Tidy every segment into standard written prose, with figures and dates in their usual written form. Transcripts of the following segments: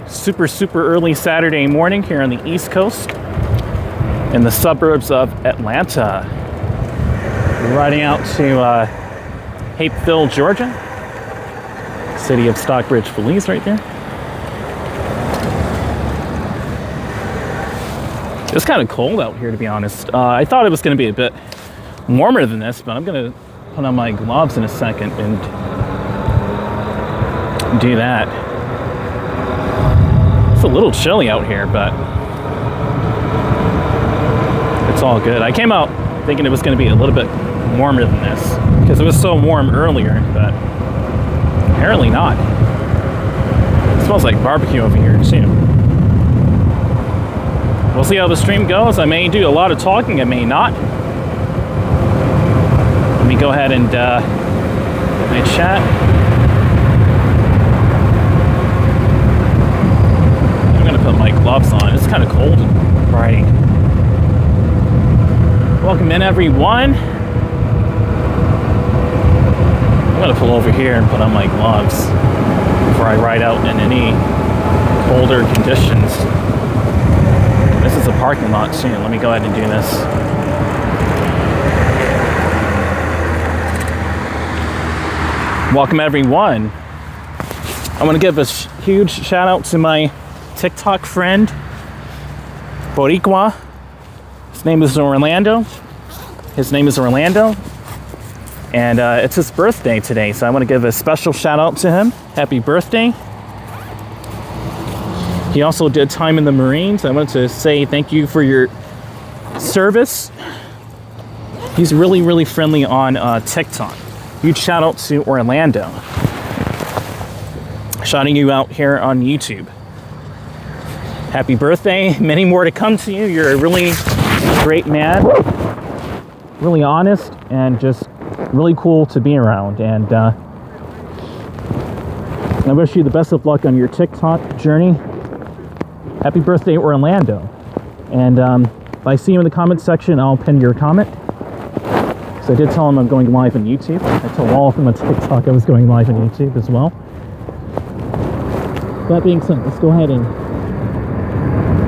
Super early Saturday morning here on the East Coast in the suburbs of Atlanta. We're riding out to Hapeville, Georgia. City of Stockbridge Police right there. It's kind of cold out here, to be honest. I thought it was going to be a bit warmer than this, but I'm going to put on my gloves in a second and do that. It's a little chilly out here, but it's all good. I came out thinking it was going to be a little bit warmer than this because it was so warm earlier, but apparently not. It smells like barbecue over here too. We'll see how the stream goes. I may do a lot of talking, I may not. Let me go ahead and get my chat. Put my gloves on. It's kind of cold riding. Welcome in, everyone. I'm gonna pull over here and put on my gloves before I ride out in any colder conditions. This is a parking lot too. Let me go ahead and do this. Welcome, everyone. I want to give a huge shout out to my TikTok friend, Boricua. His name is Orlando. And it's his birthday today, so I want to give a special shout out to him. Happy birthday. He also did time in the Marines. I wanted to say thank you for your service. He's really friendly on TikTok. Huge shout out to Orlando. Shouting you out here on YouTube. Happy birthday. Many more to come to you. You're a really great man. Really honest and just really cool to be around. And I wish you the best of luck on your TikTok journey. Happy birthday, Orlando. And if I see you in the comment section, I'll pin your comment. So I did tell him I'm going live on YouTube. I told all of them on TikTok I was going live on YouTube as well. That being said, let's go ahead and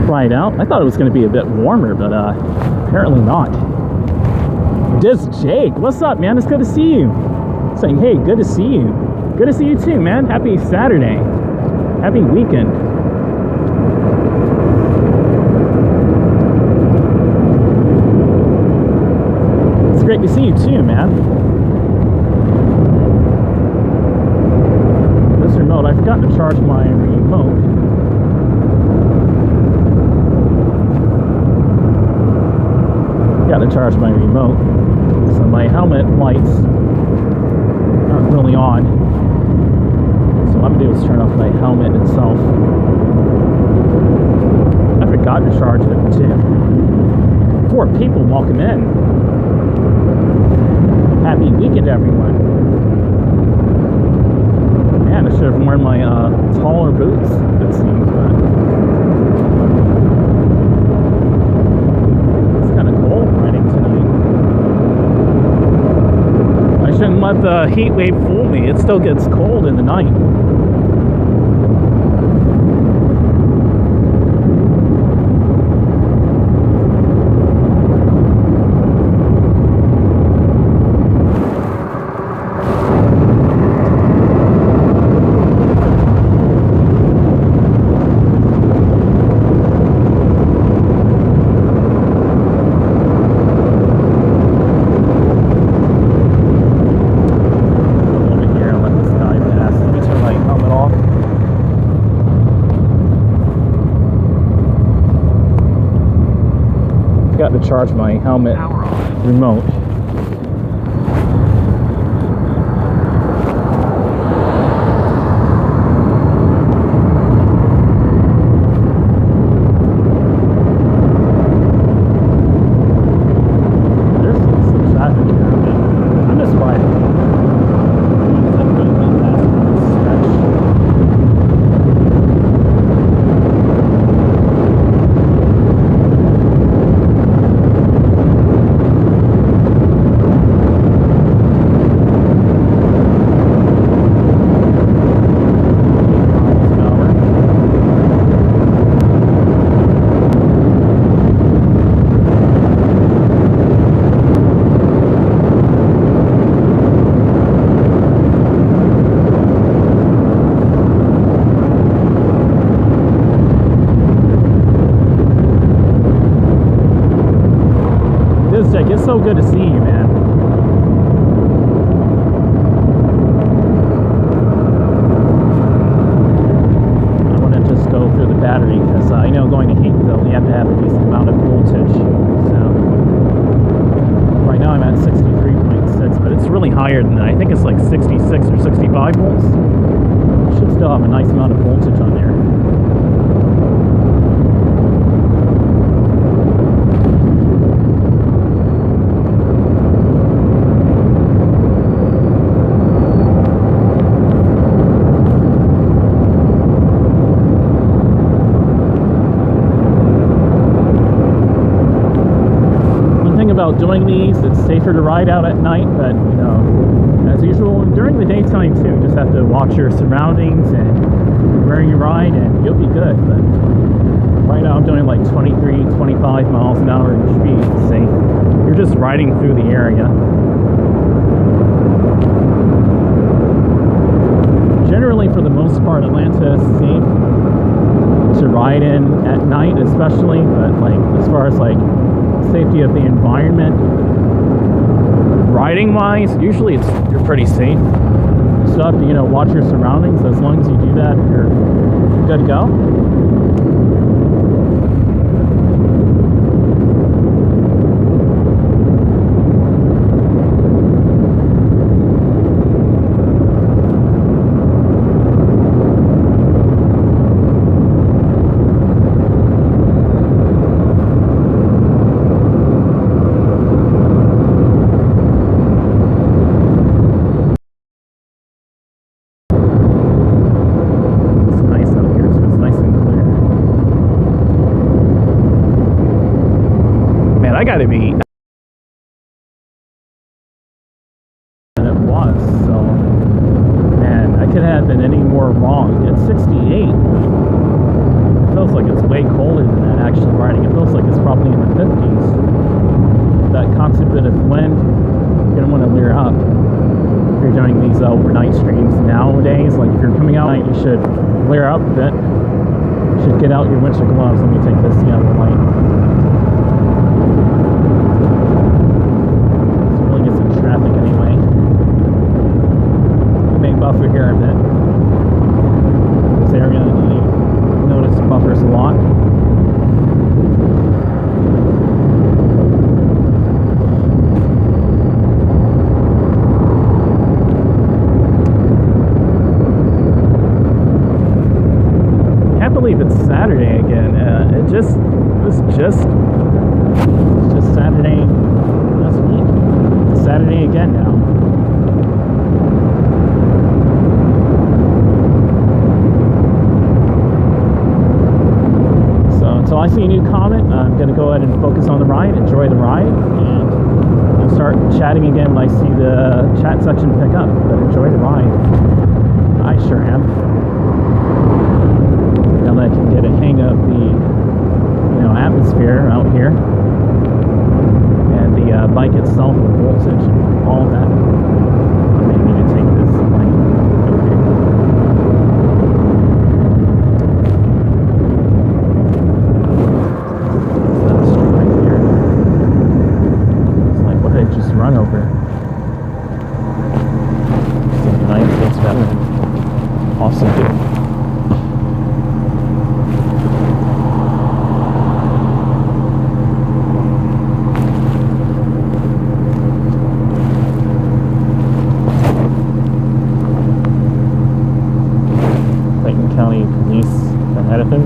try it out. I thought it was going to be a bit warmer, but apparently not. This Jake, what's up, man? It's good to see you. Saying, hey, good to see you. Good to see you too, man. Happy Saturday. Happy weekend. It's great to see you too, man. This remote, I forgot to charge my remote. To charge my remote, so my helmet lights aren't really on. So what I'm gonna do is turn off my helmet itself. I forgot to charge it too. 4 people, welcome in. Happy weekend, everyone. Man, I should have worn my taller boots, it seems, but shouldn't let the heat wave fool me. It still gets cold in the night. To charge my helmet remote. There's some traffic here. I'm just riding. Jake, it's so good to see you, man. I want to just go through the battery because I know going to Heatonville, you have to have a decent amount of voltage. So right now I'm at 63.6, but it's really higher than that. I think it's like 66 or 65 volts. Should still have a nice amount of voltage on there. About doing these, it's safer to ride out at night, but you know, as usual during the daytime too, just have to watch your surroundings and where you ride and you'll be good. But right now I'm doing like 23, 25 miles an hour in speed. It's safe. You're just riding through the area. Generally, for the most part, Atlanta is safe to ride in at night, especially, but like as far as like safety of the environment, riding wise, usually you're pretty safe. You still have to, you know, watch your surroundings. As long as you do that, you're good to go. I gotta be, and it was, so man, I could have been any more wrong. It's 68. It feels like it's way colder than that actually riding. It feels like it's probably in the 50s. That constant bit of wind, you're gonna want to lear up if you're doing these overnight streams nowadays. Like if you're coming out at night, you should lear up a bit. You should get out your winter gloves. Let me take this the other light. Traffic anyway. We may buffer here a bit. This area, you notice buffers a lot. Can't believe it's Saturday again. It was just Saturday last week. Saturday again now. So until I see a new comment, I'm going to go ahead and focus on the ride, enjoy the ride, and I'll start chatting again when I see the chat section pick up. But enjoy the ride. I sure am. Now that I can get a hang of the, you know, atmosphere out here. The bike itself, the voltage, and all of that. I may need to take this like, okay. That's that street right there. It's like, what did I just run over? Something nice, that's better. Awesome, dude. County Police ahead of him.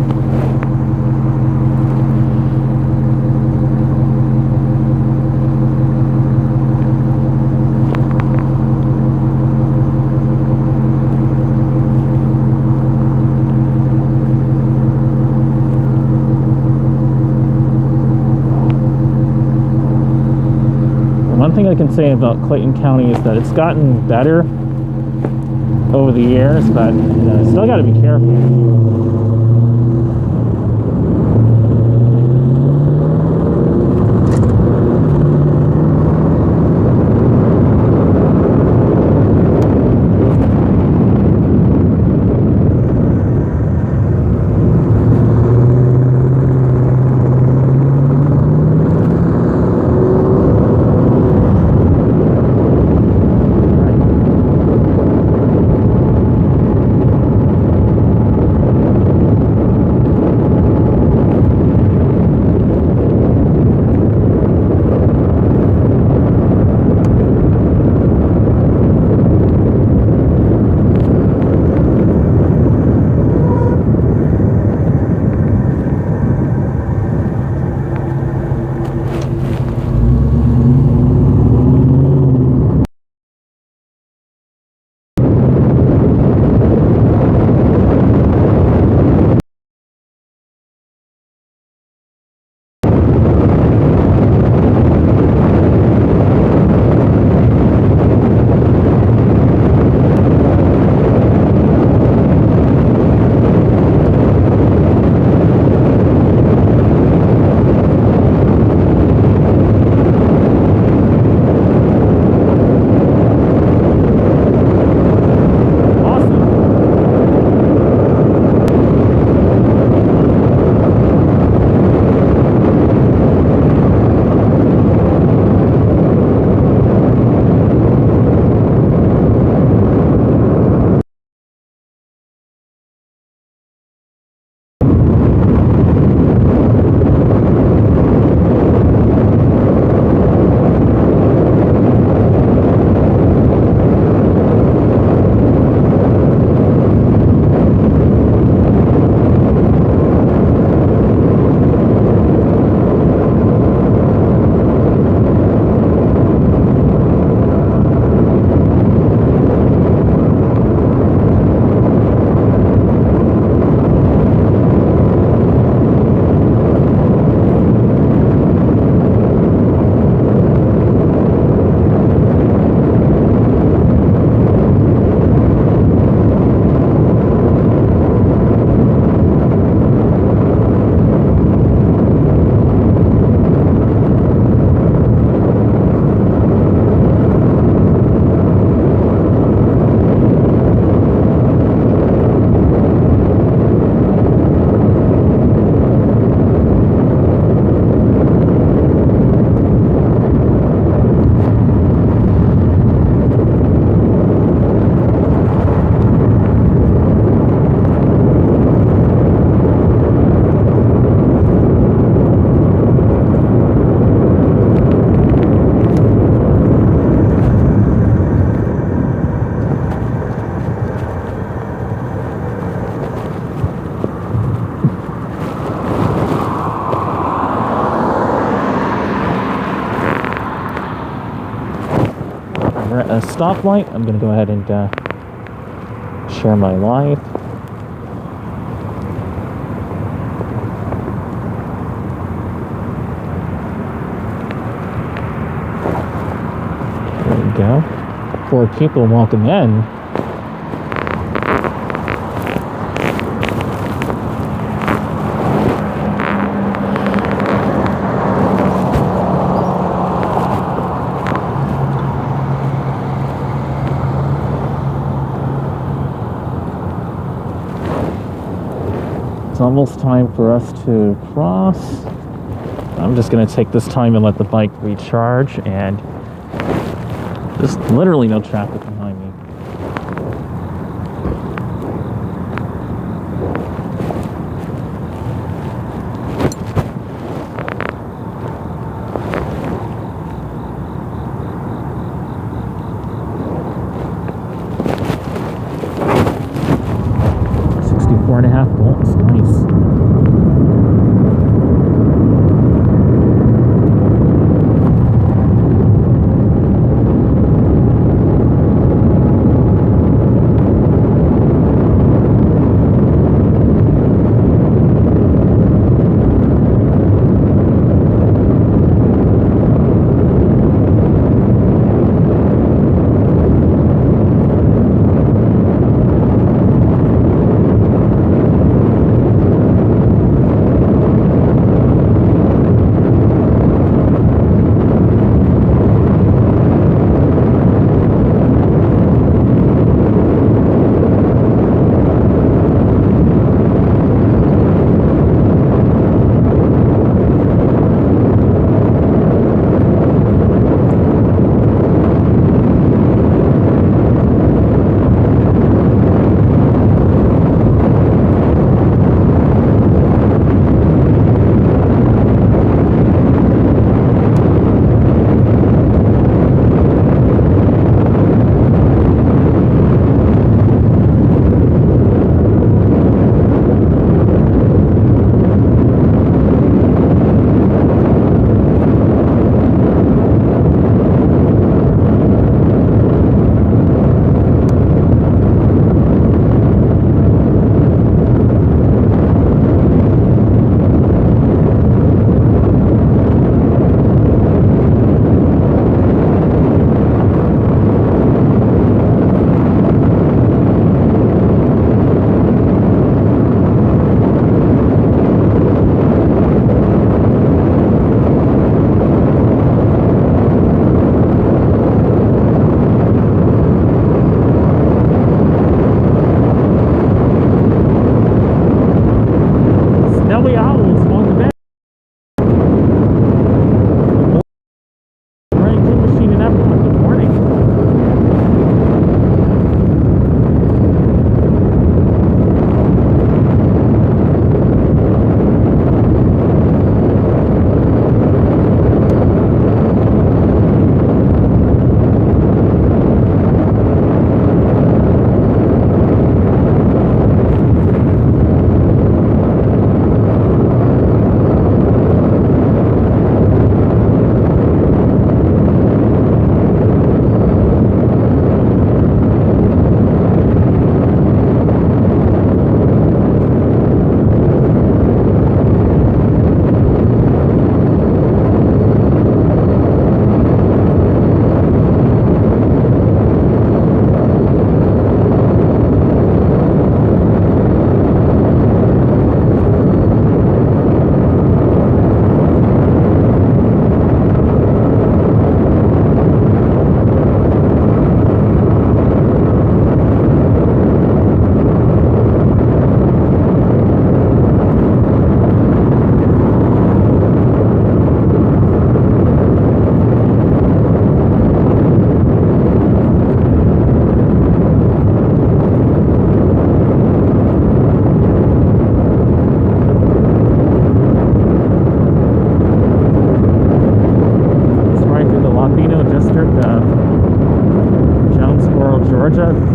One thing I can say about Clayton County is that it's gotten better over the years, but still got to be careful. stoplight. I'm gonna go ahead and share my live. There we go. 4 people walking in. It's almost time for us to cross. I'm just going to take this time and let the bike recharge, and there's literally no traffic behind me. Volts, nice.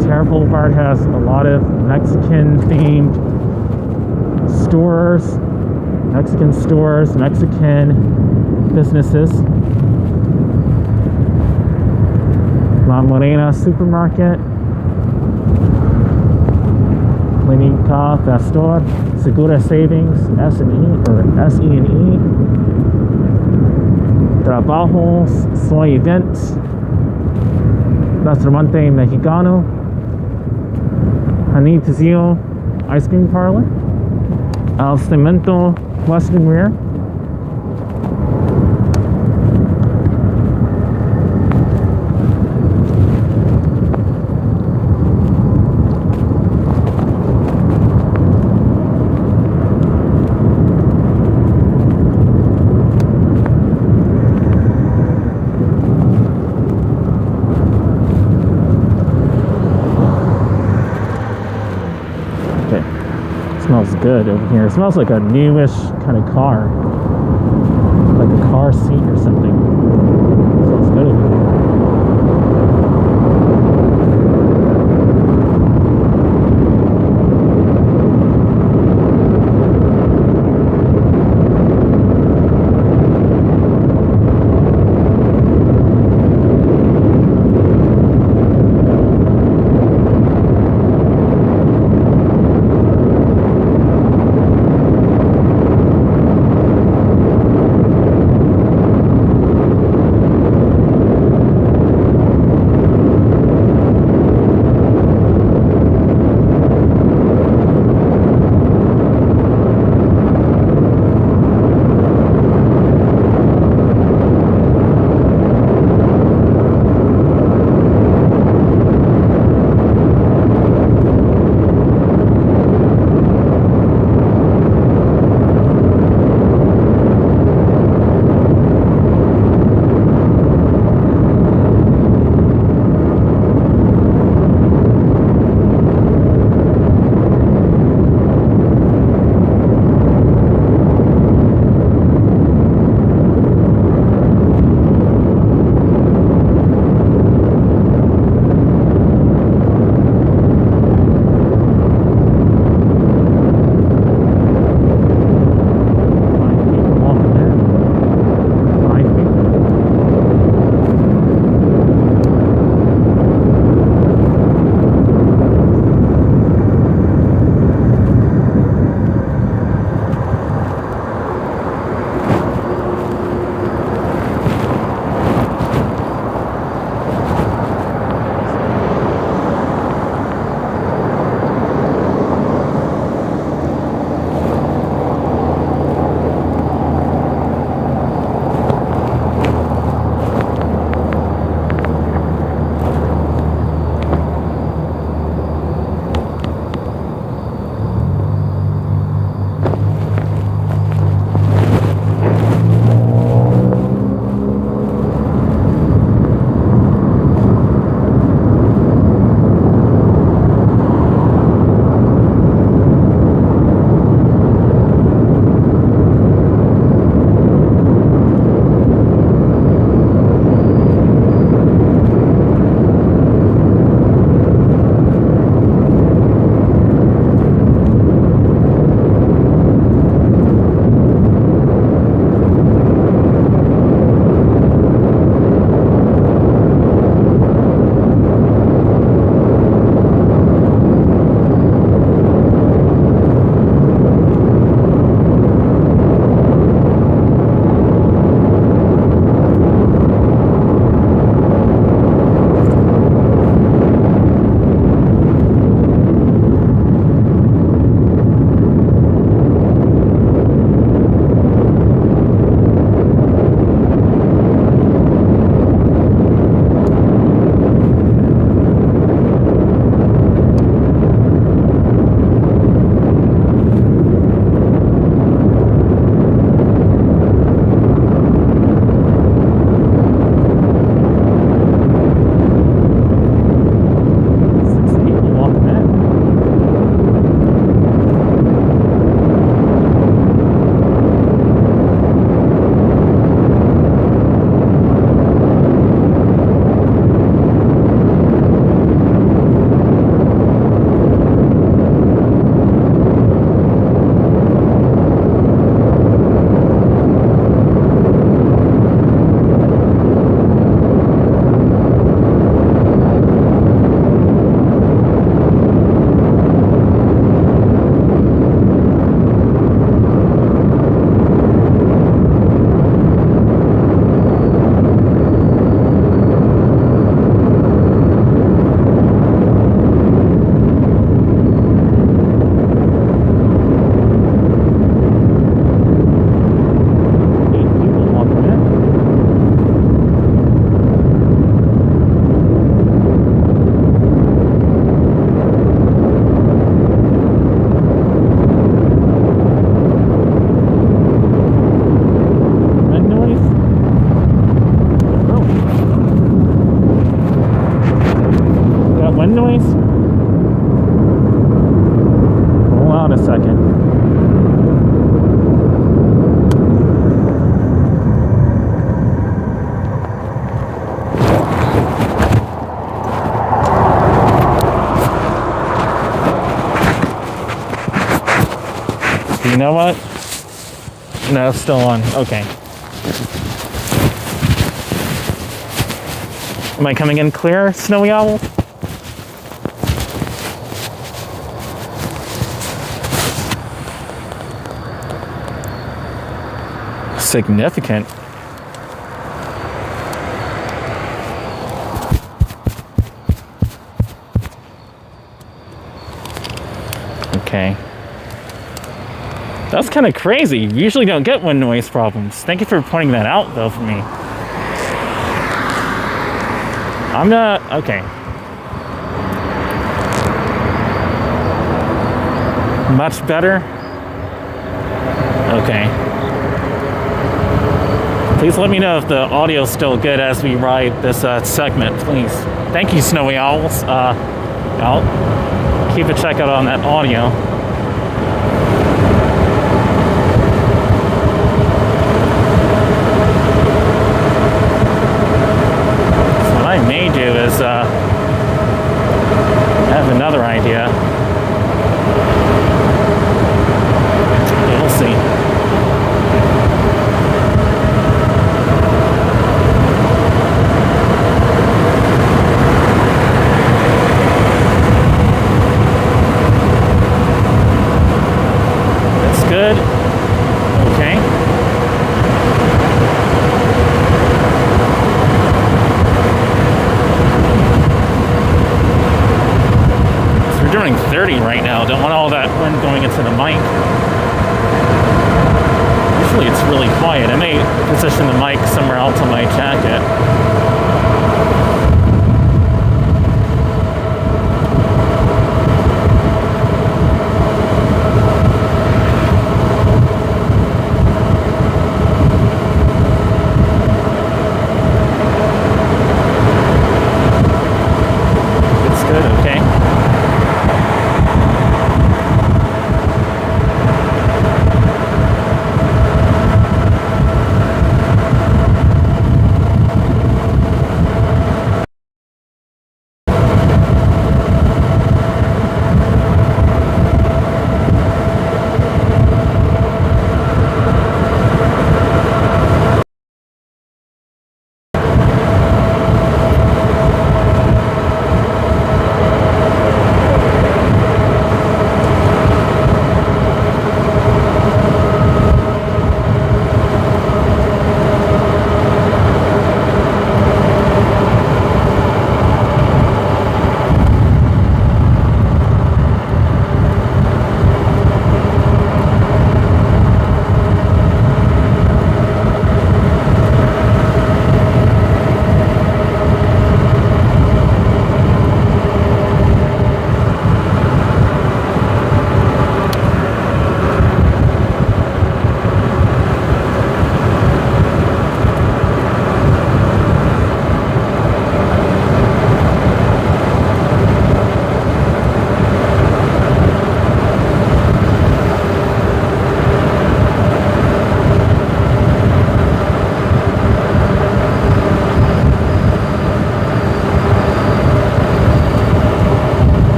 Terre Boulevard has a lot of Mexican-themed stores, Mexican businesses. A Morena Supermarket, Clinica Pastor, Segura Savings, S&E or SE&E, Trabajos, Soy Events, Restaurante Mexicano, Hanitizio Ice Cream Parlor, El Cemento Western Rear, smells good over here. It smells like a newish kind of car, like a car seat or something. It smells good over here. You know what? No, it's still on. Okay. Am I coming in clear, Snowy Owl? Significant. Okay. That's kind of crazy. You usually don't get wind noise problems. Thank you for pointing that out, though, for me. I'm not... Okay. Much better? Okay. Please let me know if the audio's still good as we ride this segment, please. Thank you, Snowy Owls. I'll keep a check out on that audio. So what I may do is I have another idea. We'll see. Good. Okay. So we're doing 30 right now. Don't want all that wind going into the mic. Usually it's really quiet. I may position the mic somewhere else on my jacket.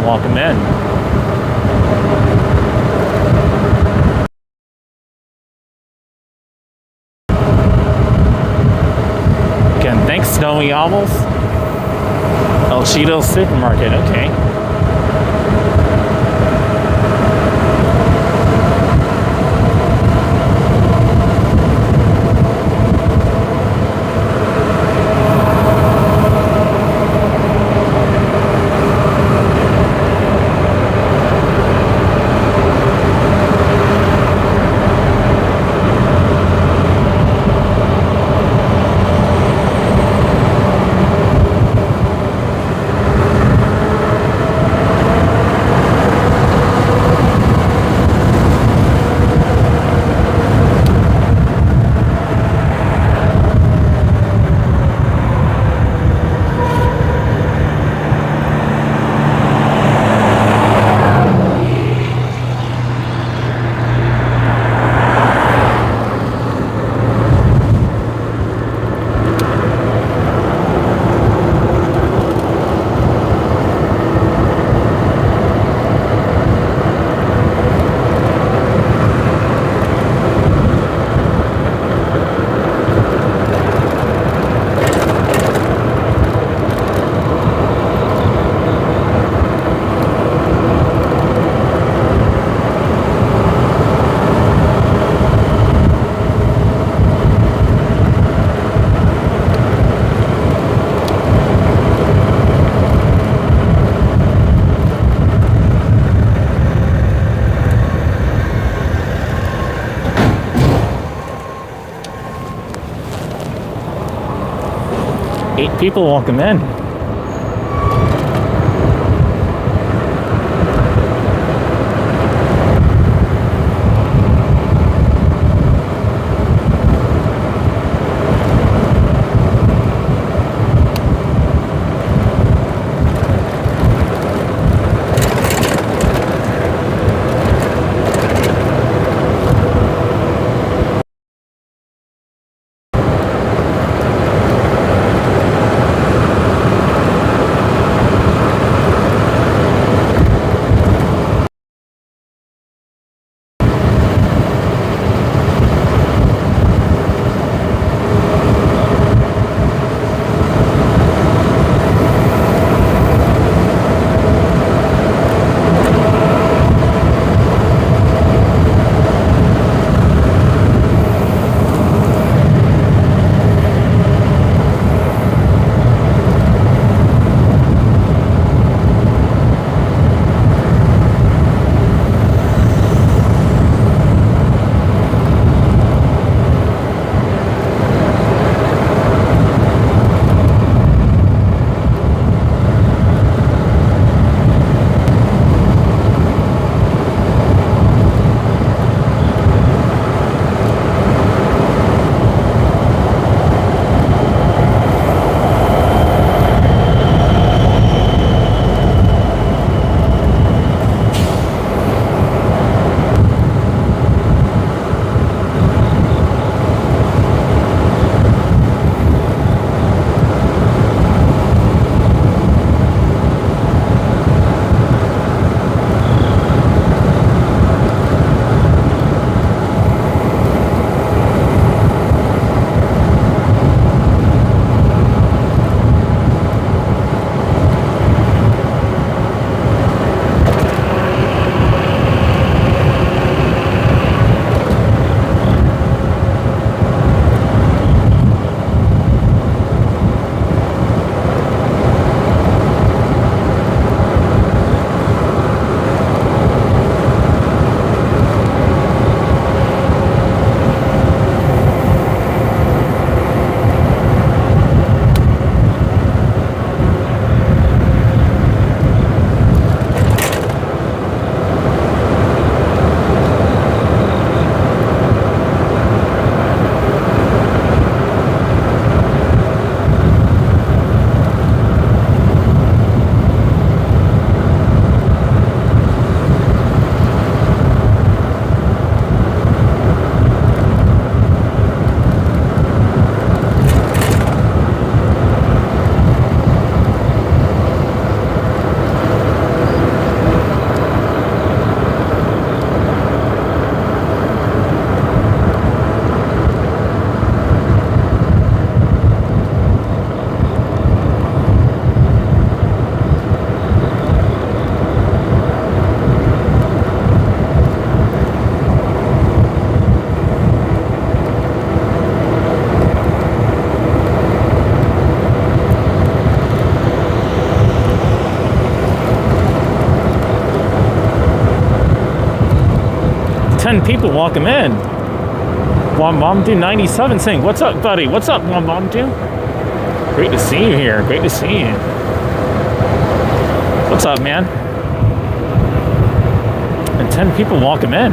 Welcome in. Again, thanks, Snowy Owls. El Cheeto Supermarket, okay. 8 people, welcome in. People welcome in. Wambamdu 97 saying, "What's up, buddy? What's up, Wambamdu? Great to see you here. Great to see you. What's up, man?" And 10 people welcome in.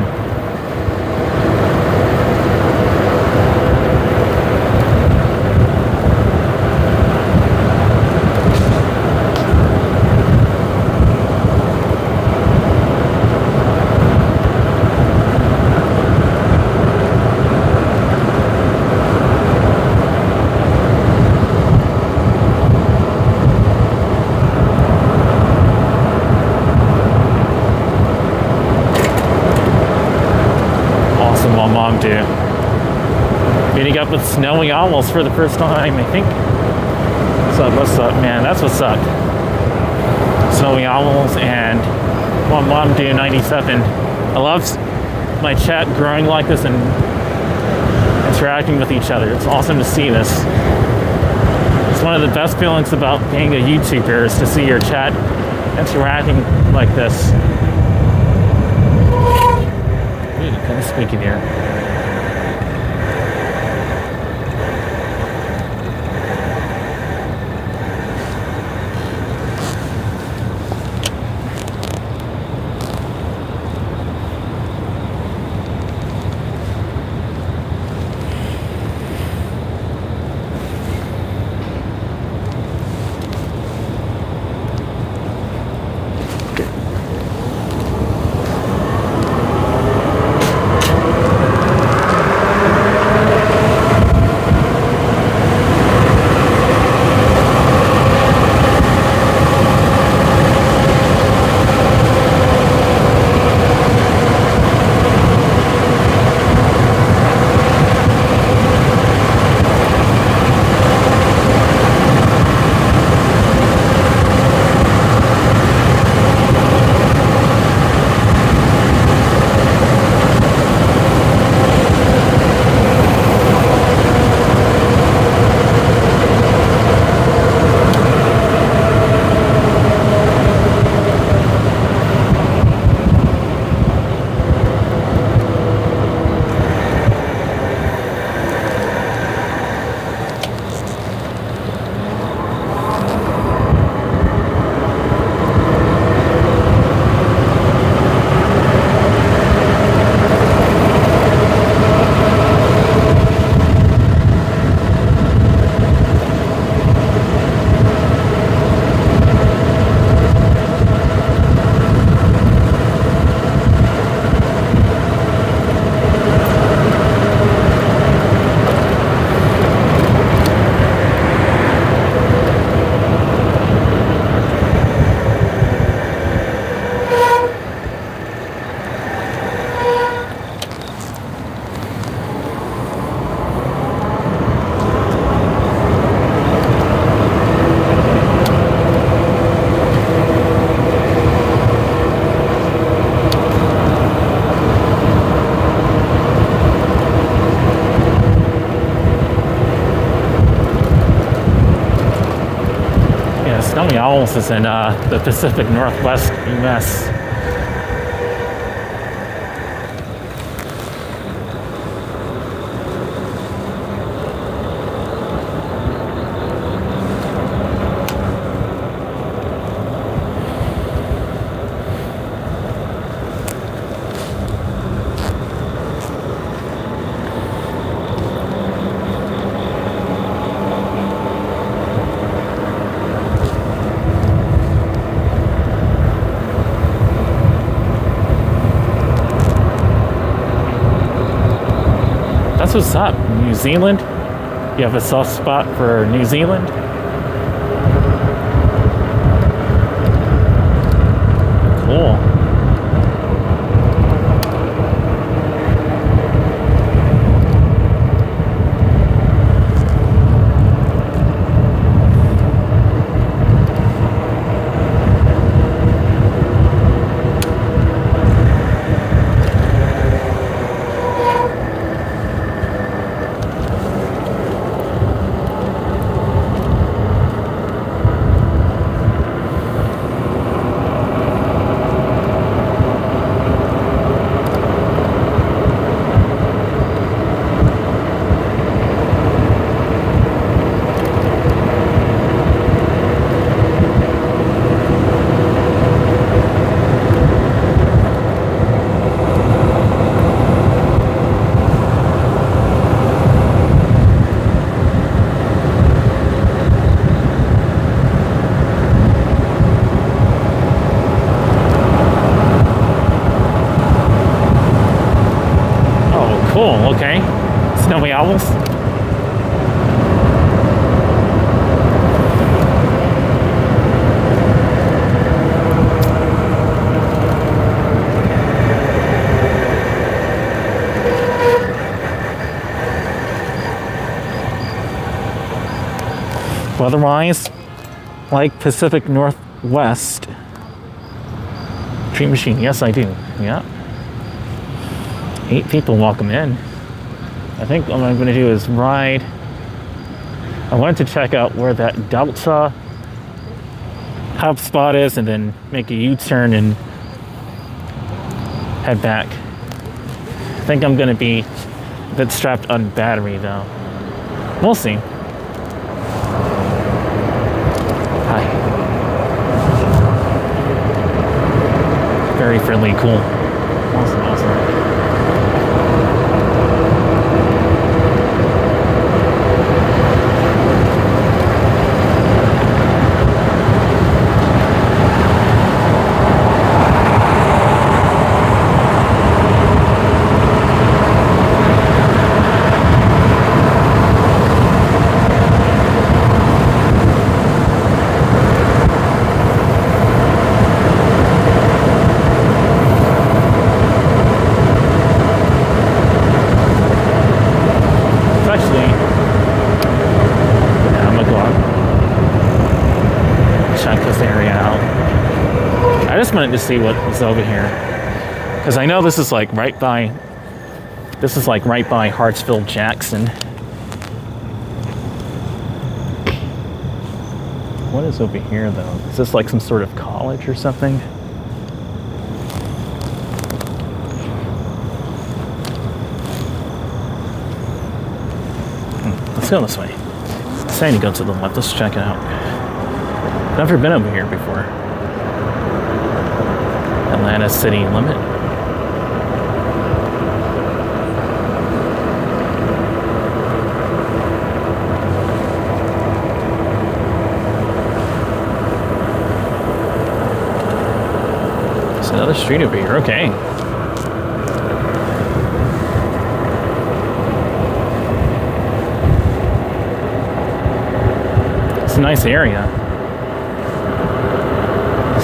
Meeting up with snowy owls for the first time, I think. What's up, man? That's what's up. Snowy owls and Wambamdu 97. I love my chat growing like this and interacting with each other. It's awesome to see this. It's one of the best feelings about being a YouTuber is to see your chat interacting like this. Ooh, kind of squeaky here. Owls is in the Pacific Northwest US. That's what's up. New Zealand? You have a soft spot for New Zealand? Cool. Cool, okay. Snowy owls. Weather-wise, like Pacific Northwest. DreamMachine, yes I do, yeah. 8 people welcome in. I think what I'm going to do is ride. I wanted to check out where that Delta hub spot is and then make a U-turn and head back. I think I'm going to be a bit strapped on battery though. We'll see. Hi. Very friendly, cool. Awesome, awesome. I just wanted to see what was over here, because I know this is like right by Hartsville Jackson. What is over here though? Is this like some sort of college or something? Let's go this way. It's saying to go to the left. Let's check it out. Never been over here before. Atlanta city limit. There's another street over here. Okay. It's a nice area.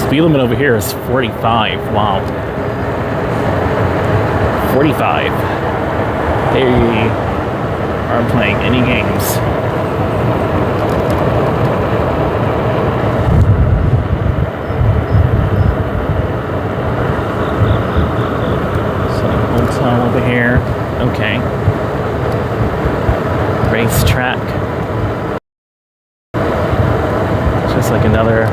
Speed limit over here is 45. Wow. 45. They aren't playing any games. So, hotel over here. Okay. Racetrack. Just like another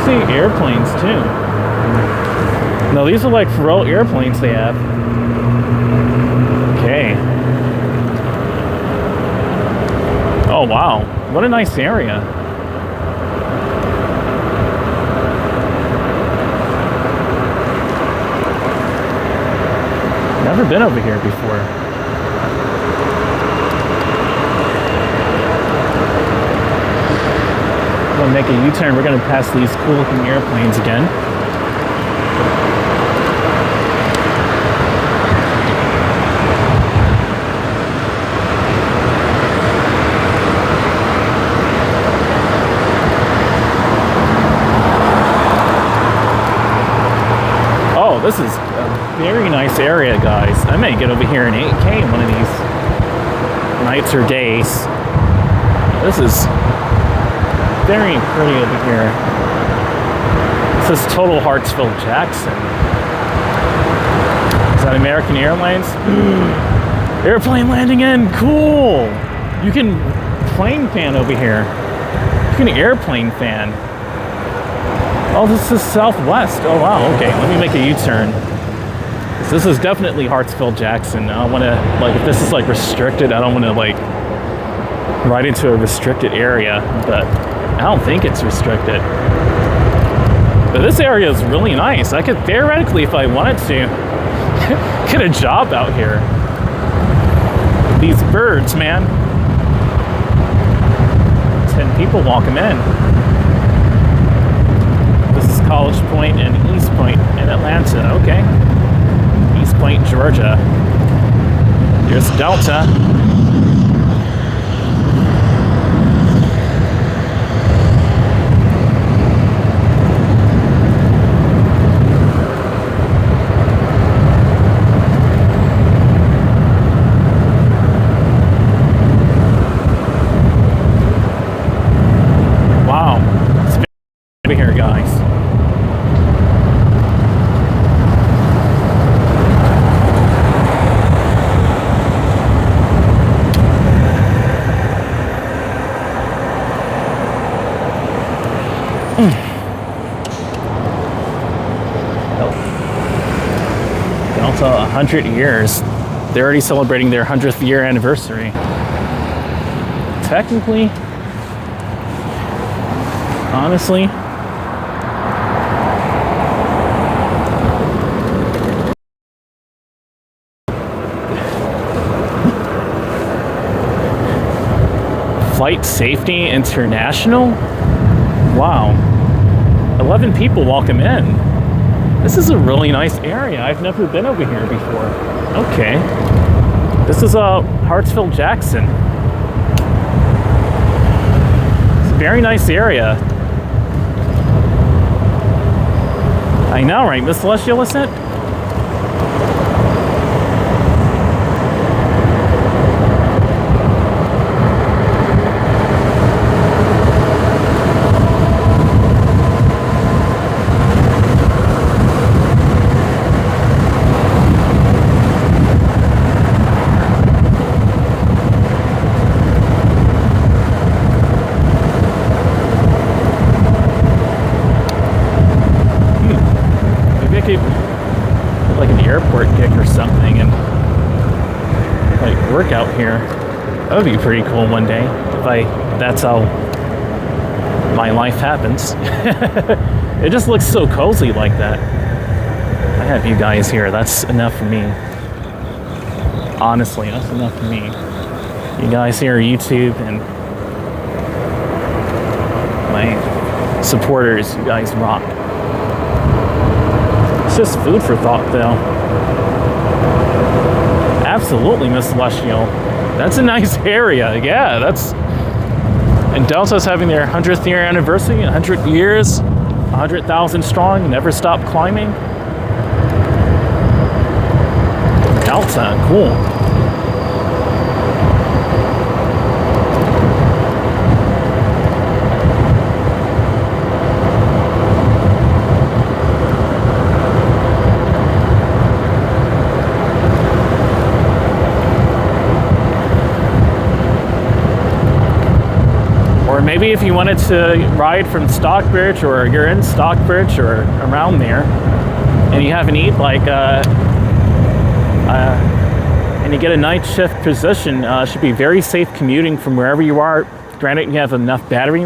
see airplanes too. No, these are like for real airplanes they have. Okay. Oh wow, what a nice area. Never been over here before. We'll make a U-turn. We're going to pass these cool looking airplanes again. Oh, this is a very nice area, guys. I may get over here in 8K one of these nights or days. This is very pretty over here. This is total Hartsfield Jackson. Is that American Airlines? Airplane landing in, cool. You can plane fan over here. You can airplane fan. Oh, this is Southwest. Oh wow, okay, let me make a U-turn. This is definitely Hartsfield Jackson. I don't want to, like, if this is like restricted, I don't want to like ride into a restricted area, but I don't think it's restricted. But this area is really nice. I could theoretically, if I wanted to, get a job out here. These birds, man. 10 people walk them in. This is College Point and East Point in Atlanta. Okay. East Point, Georgia. Here's Delta. Here, guys. Delta 100 years. They're already celebrating their 100th year anniversary. Technically, honestly, Flight Safety International? Wow. 11 people welcome in. This is a really nice area. I've never been over here before. Okay. This is Hartsfield Jackson. It's a very nice area. I know, right, Miss Celestial, isn't it? Like an airport gig or something and like work out here. That would be pretty cool one day if that's how my life happens. It just looks so cozy like that. I have you guys here. That's enough for me. Honestly, that's enough for me. You guys here, YouTube, and my supporters, you guys rock. It's just food for thought, though. Absolutely, Miss Celestial. That's a nice area. Yeah, that's... And Delta's having their 100th year anniversary, 100 years, 100,000 strong, never stop climbing. Delta, cool. maybe if you wanted to ride from Stockbridge, or you're in Stockbridge or around there, and you have a need, like, and you get a night shift position, should be very safe commuting from wherever you are. Granted, you have enough battery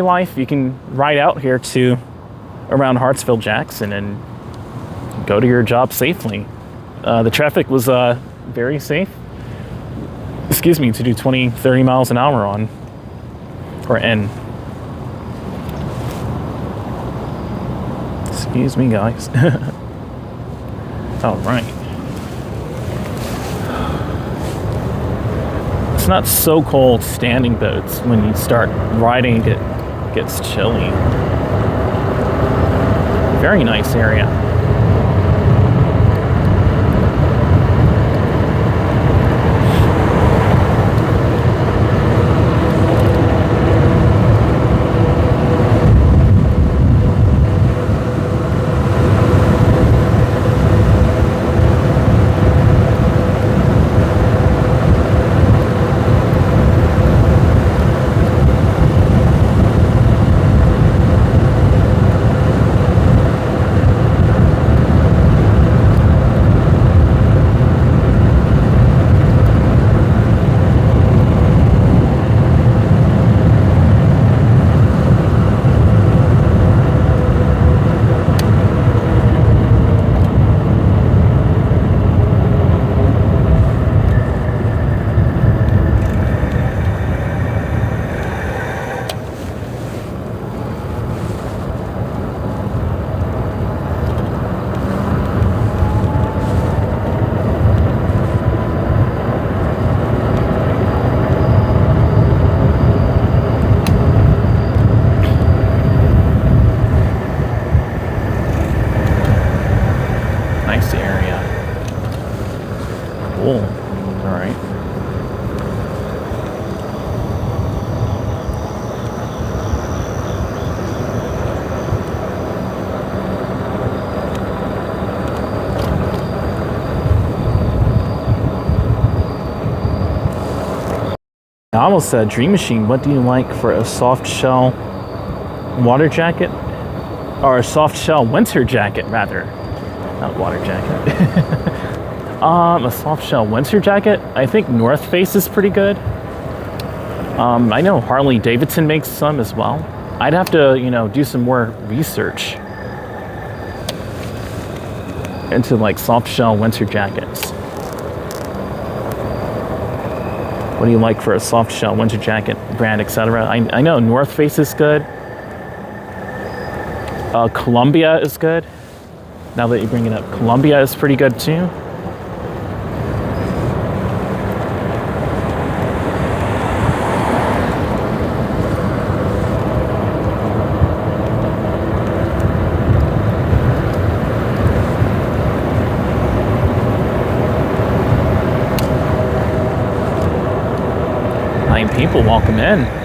life you can ride out here to around Hartsville Jackson and go to your job safely. The traffic was very safe. Excuse me, to do 20-30 miles an hour on, or in. Excuse me, guys. All right. It's not so cold standing, but it's when you start riding, it gets chilly. Very nice area. I almost said DreamMachine, what do you like for a soft shell water jacket? Or a soft shell winter jacket, rather. Not water jacket. A soft shell winter jacket? I think North Face is pretty good. I know Harley Davidson makes some as well. I'd have to, do some more research into like soft shell winter jackets. What do you like for a soft shell winter jacket brand, etc.? I know North Face is good. Columbia is good. Now that you bring it up, Columbia is pretty good too. People welcome in.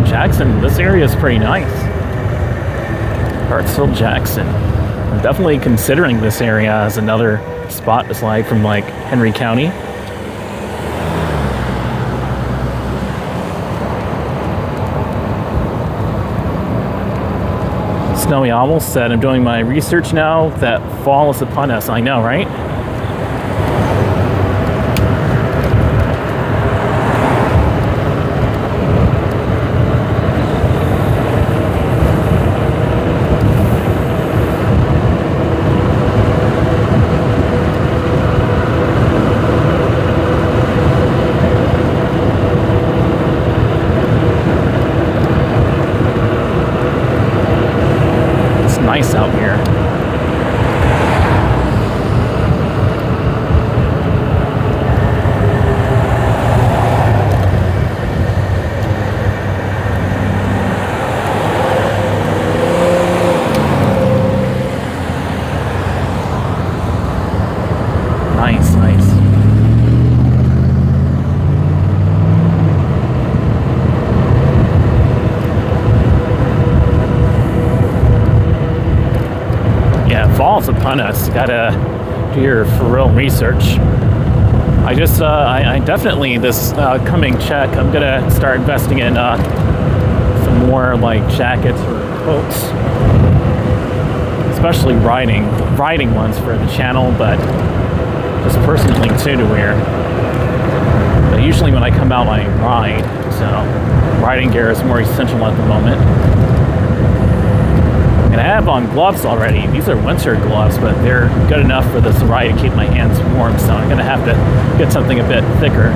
Jackson, this area is pretty nice. Hartsville Jackson. I'm definitely considering this area as another spot aside from like Henry County. Snowy Owl said, I'm doing my research now that fall is upon us. I know, right? out here. Nice, nice. Yeah, fall's upon us. Gotta do your for real research. I just, I definitely, this coming check, I'm gonna start investing in some more like jackets or coats, especially riding ones for the channel, but just personally too to wear. But usually when I come out, I ride, so riding gear is more essential at the moment. And I have on gloves already. These are winter gloves, but they're good enough for this ride to keep my hands warm, so I'm gonna have to get something a bit thicker.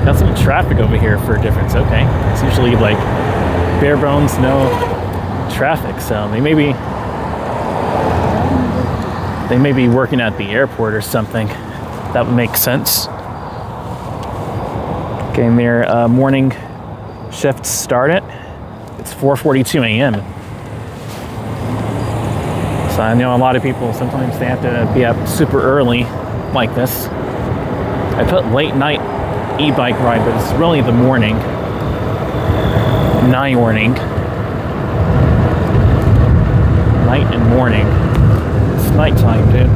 Got some traffic over here for a difference. Okay, it's usually like bare bones, no traffic. So they may be working at the airport or something. That would make sense. Okay, their morning shift started. It's 4:42 a.m. So I know a lot of people sometimes they have to be up super early like this. I put late night e-bike ride, but it's really the morning. Night and morning. It's nighttime, dude.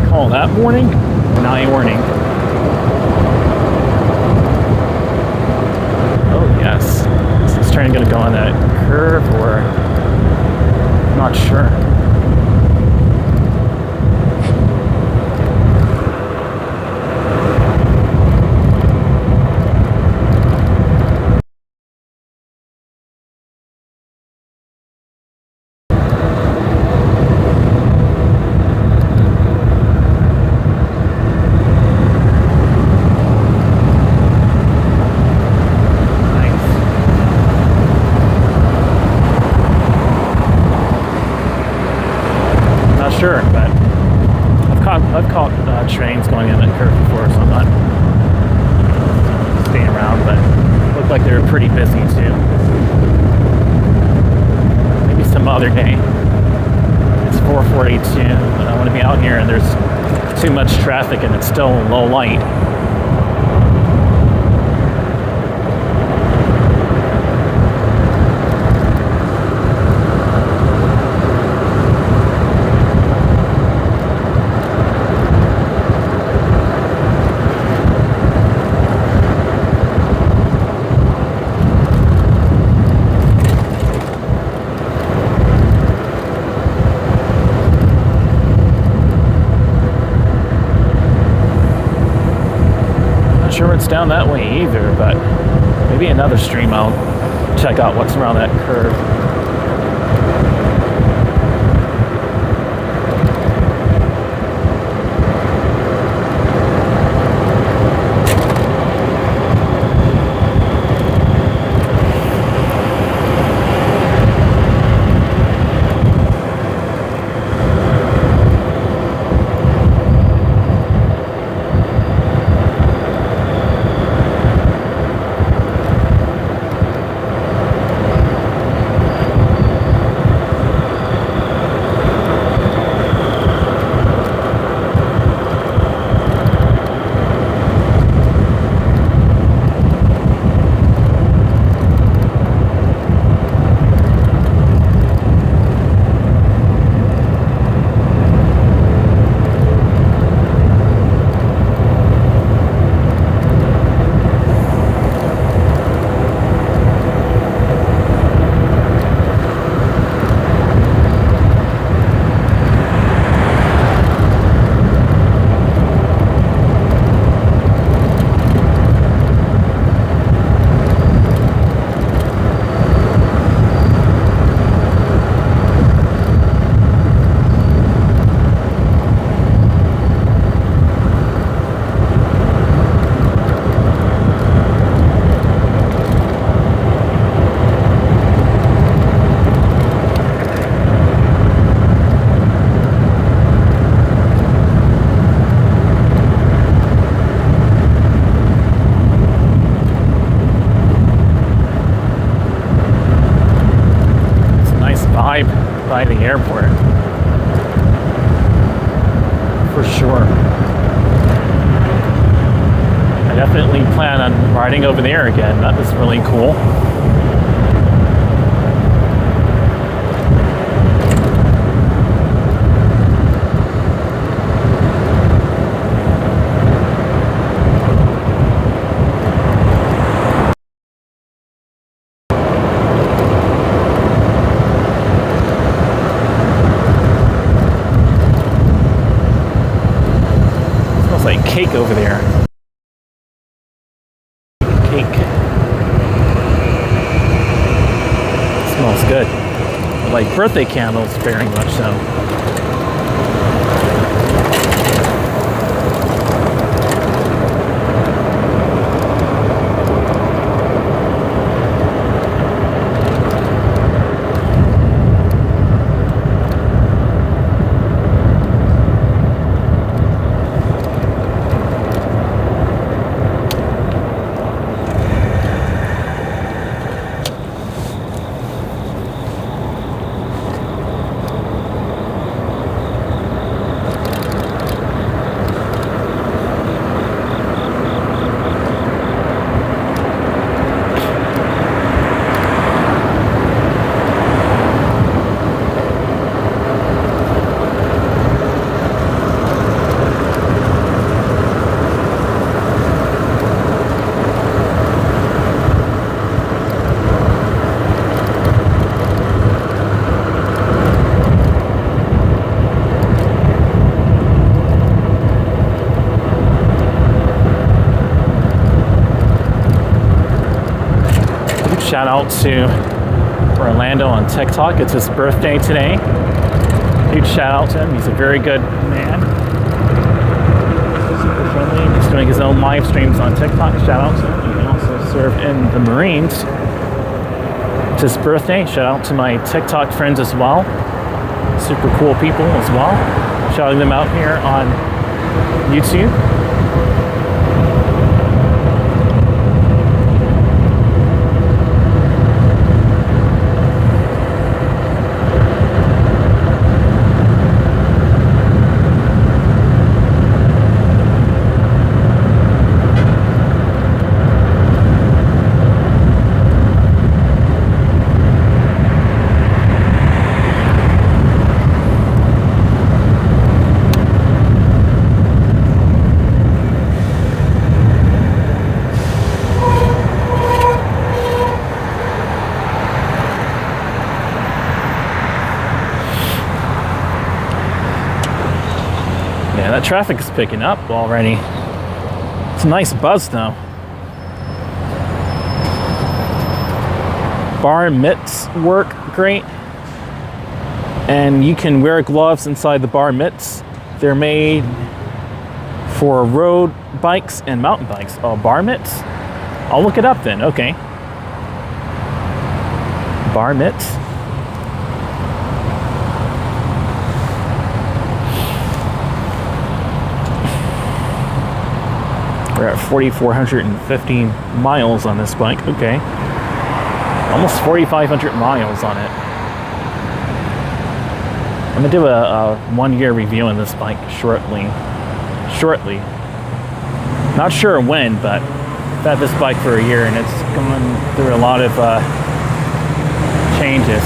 You call that morning? Night morning. Oh yes. Is this train gonna go on that curve or? I'm not sure. Sure, but I've caught trains going in that curve before, so I'm not staying around, but it looked like they were pretty busy too. Maybe some other day. It's 4:42, but I want to be out here and there's too much traffic and it's still low light. Sure it's down that way either, but maybe another stream I'll check out what's around that curve. by the airport. For sure. I definitely plan on riding over there again. That was really cool. Cake over there. Cake. Smells good. Like birthday candles, very much so. Shout out to Orlando on TikTok. It's his birthday today. Huge shout out to him. He's a very good man. Super friendly. He's doing his own live streams on TikTok. Shout out to him. He also served in the Marines. It's his birthday. Shout out to my TikTok friends as well. Super cool people as well. Shouting them out here on YouTube. That traffic is picking up already. It's a nice buzz though. Bar mitts work great. And you can wear gloves inside the bar mitts. They're made for road bikes and mountain bikes. Oh, bar mitts? I'll look it up then, okay. Bar mitts. We're at 4,450 miles on this bike. Okay. Almost 4,500 miles on it. I'm gonna do a 1-year review on this bike shortly. Not sure when, but I've had this bike for a year and it's gone through a lot of changes.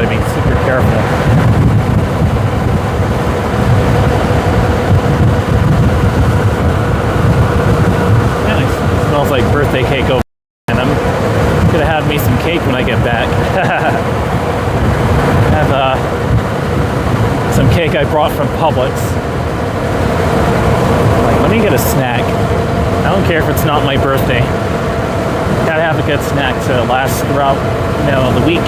gotta be super careful. Yeah, it smells like birthday cake over, and I'm gonna have me some cake when I get back. Have some cake I brought from Publix. Like, let me get a snack. I don't care if it's not my birthday. Gotta have a good snack to last throughout, you know, the week.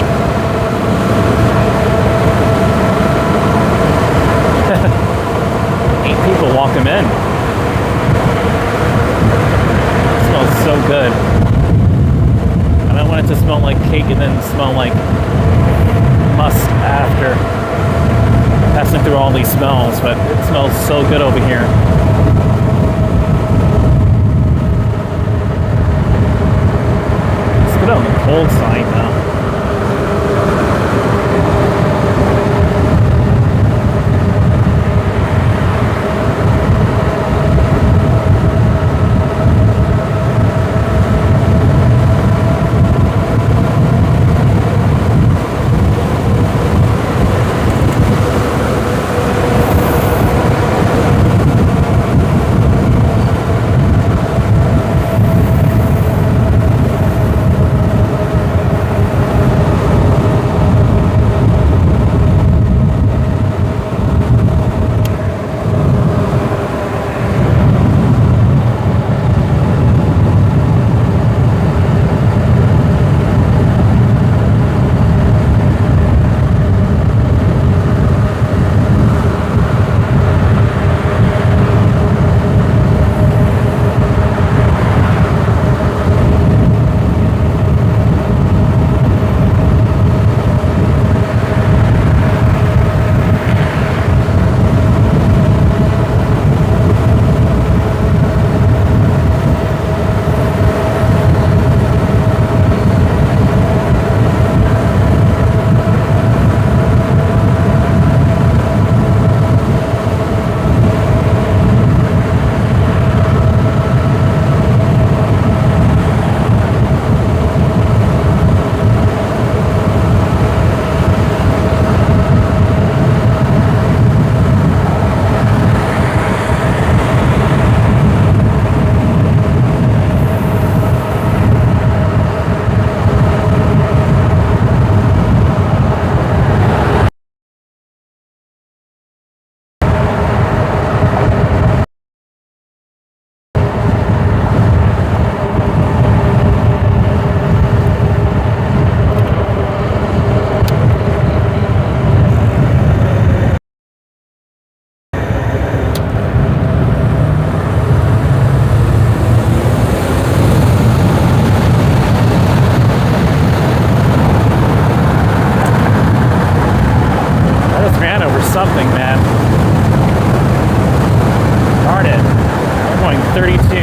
8 people welcome in. It smells so good. I don't want it to smell like cake and then smell like musk after passing through all these smells, but it smells so good over here. Let's go on the cold side now. Something, man. Darn it. We're going 32.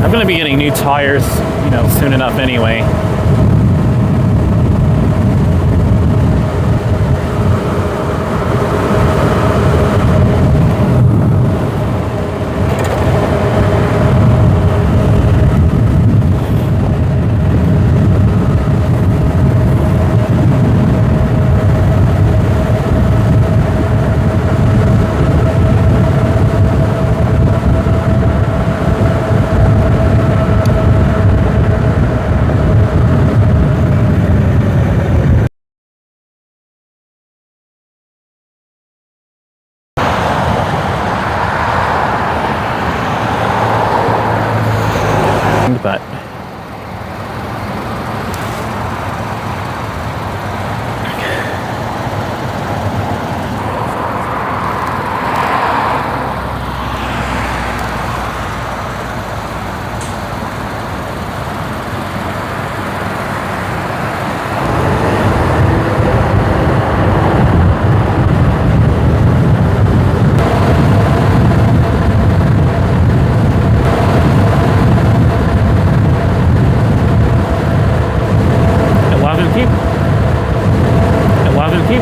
I'm going to be getting new tires, you know, soon enough anyway.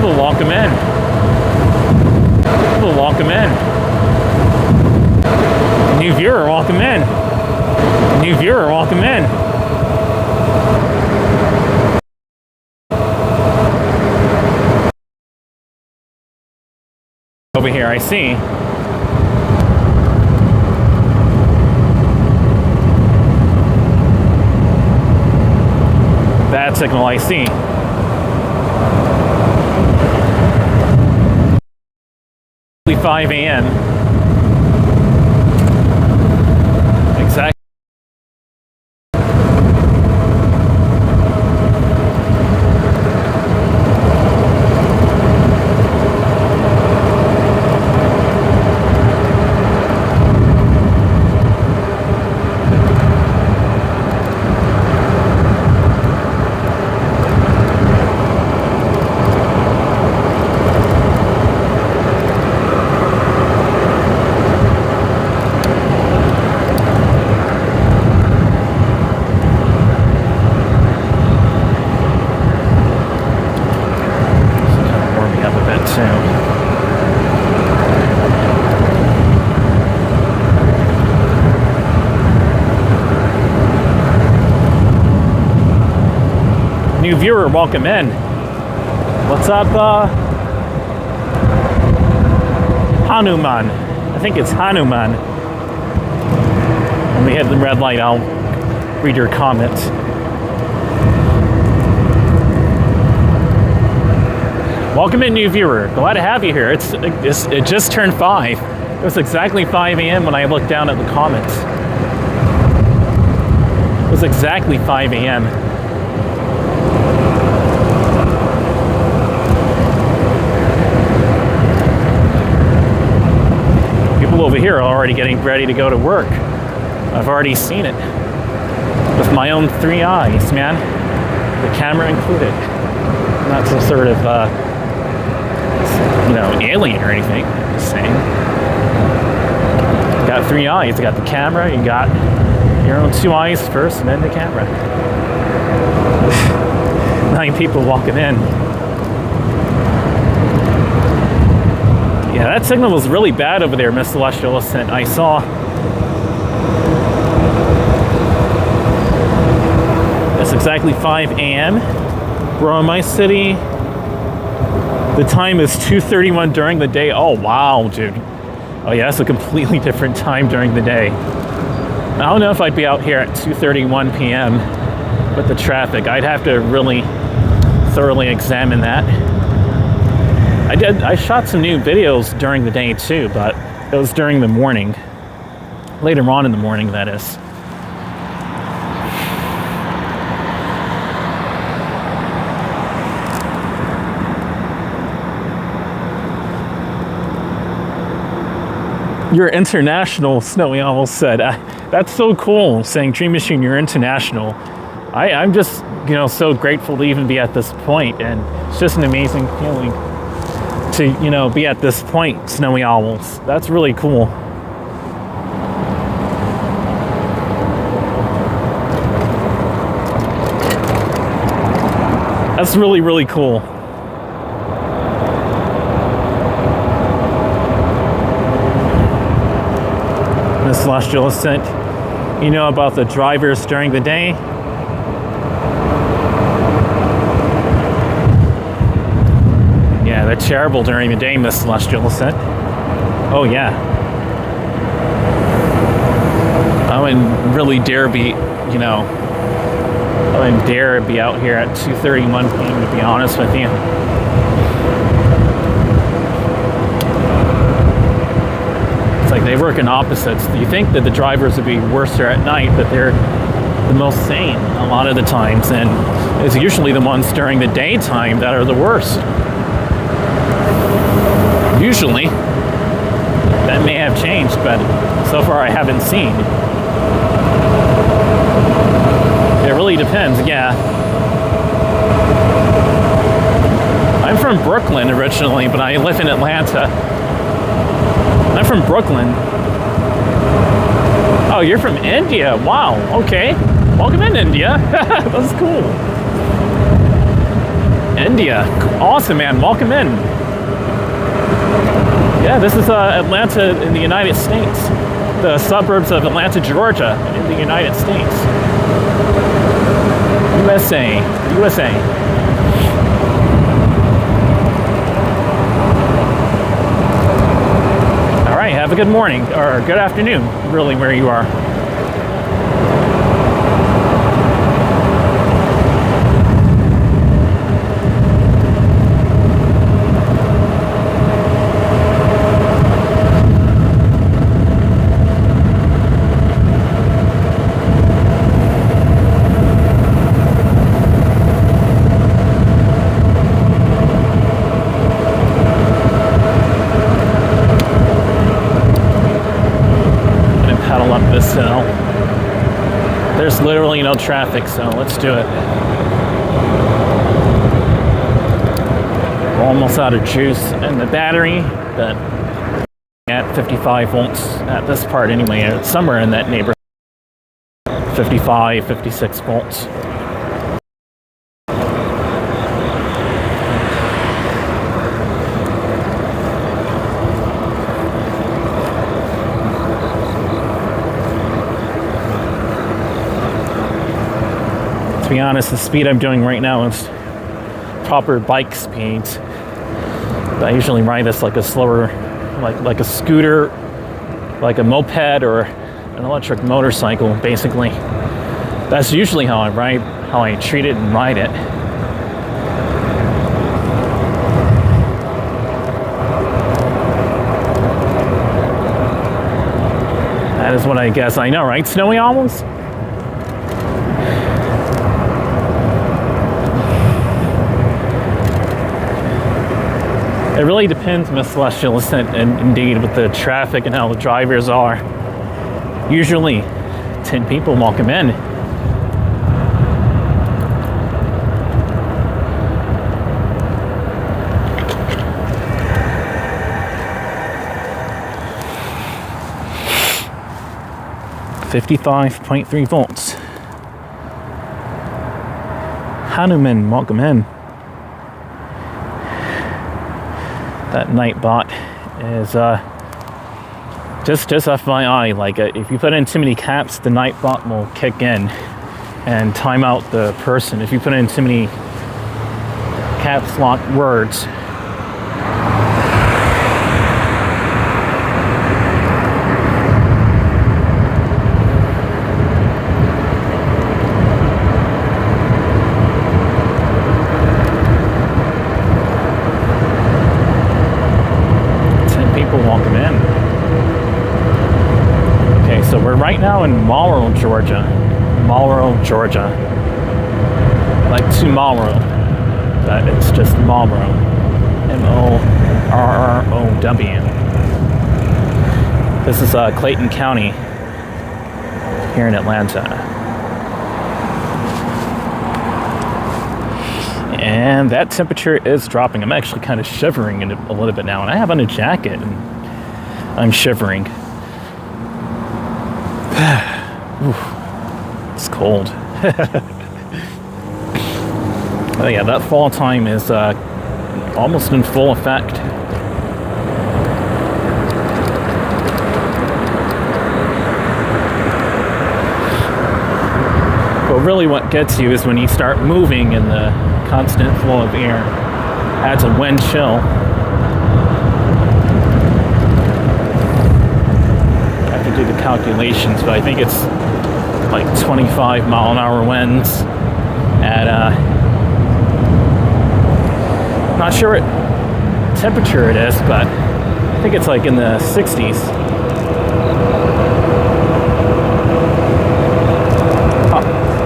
People, welcome in. People, welcome in. New viewer, welcome in. New viewer, welcome in. Over here, I see. Bad signal, I see. Exactly 5 a.m. Exactly. New viewer, welcome in. What's up, Hanuman? I think it's Hanuman. When we hit the red light, I'll read your comment. Welcome in, new viewer. Glad to have you here. It just turned 5. It was exactly 5 a.m. when I looked down at the comments. It was exactly 5 a.m. Over here are already getting ready to go to work. I've already seen it with my own 3 eyes, man. The camera included. Not some sort of, alien or anything. Just saying. You got 3 eyes. You got the camera. You got your own 2 eyes first, and then the camera. 9 people walking in. Yeah, that signal was really bad over there, Miss Celestial Ascent. I saw. It's exactly 5 a.m. We're in my city. The time is 2:31 during the day. Oh, wow, dude. Oh, yeah, that's a completely different time during the day. I don't know if I'd be out here at 2:31 p.m. with the traffic. I'd have to really thoroughly examine that. I shot some new videos during the day too, but it was during the morning. Later on in the morning, that is. You're international, Snowy almost said. That's so cool, saying DreamMachine, you're international. I'm just, so grateful to even be at this point, and it's just an amazing feeling to, be at this point, Snowy Owls. That's really cool. That's really, really cool. Miss Celestial Ascent, you know about the drivers during the day? Yeah, they're terrible during the day, Miss Celestial Ascent. Oh, yeah. I wouldn't really dare be, I wouldn't dare be out here at 2:31 p.m. to be honest with you. It's like they work in opposites. You think that the drivers would be worse at night, but they're the most sane a lot of the times, and it's usually the ones during the daytime that are the worst. Usually, that may have changed, but so far I haven't seen. It really depends, yeah. I'm from Brooklyn originally, but I live in Atlanta. I'm from Brooklyn. Oh, you're from India. Wow, okay. Welcome in, India. That's cool. India. Awesome, man. Welcome in. Yeah, this is Atlanta in the United States. The suburbs of Atlanta, Georgia in the United States. USA. USA. All right, have a good morning, or good afternoon, really, where you are. This hill. There's literally no traffic, so let's do it. We're almost out of juice in the battery, but at 55 volts at this part anyway, somewhere in that neighborhood. 55, 56 volts. To be honest, the speed I'm doing right now is proper bike speed. I usually ride this like a slower, like a scooter, like a moped or an electric motorcycle, basically. That's usually how I ride, how I treat it and ride it. That is what I guess I know, right? Snowy almost? It really depends, Miss Celestial, and indeed with the traffic and how the drivers are. Usually 10 people welcome in. .3 volts. Hanuman, welcome in. That Nightbot is just FYI, like if you put in too many caps, the Nightbot will kick in and time out the person. If you put in too many caps lock words. Welcome in. Okay, so we're right now in Marlboro, Georgia. Like tomorrow, but it's just Marlboro. M-O-R-R-O-W. This is Clayton County here in Atlanta. And that temperature is dropping. I'm actually kind of shivering in it a little bit now, and I have on a jacket and I'm shivering. It's cold. Oh yeah, that fall time is almost in full effect. But really what gets you is when you start moving in the constant flow of air. Adds a wind chill. I have to do the calculations, but I think it's like 25 mile an hour winds at not sure what temperature it is, but I think it's like in the 60s.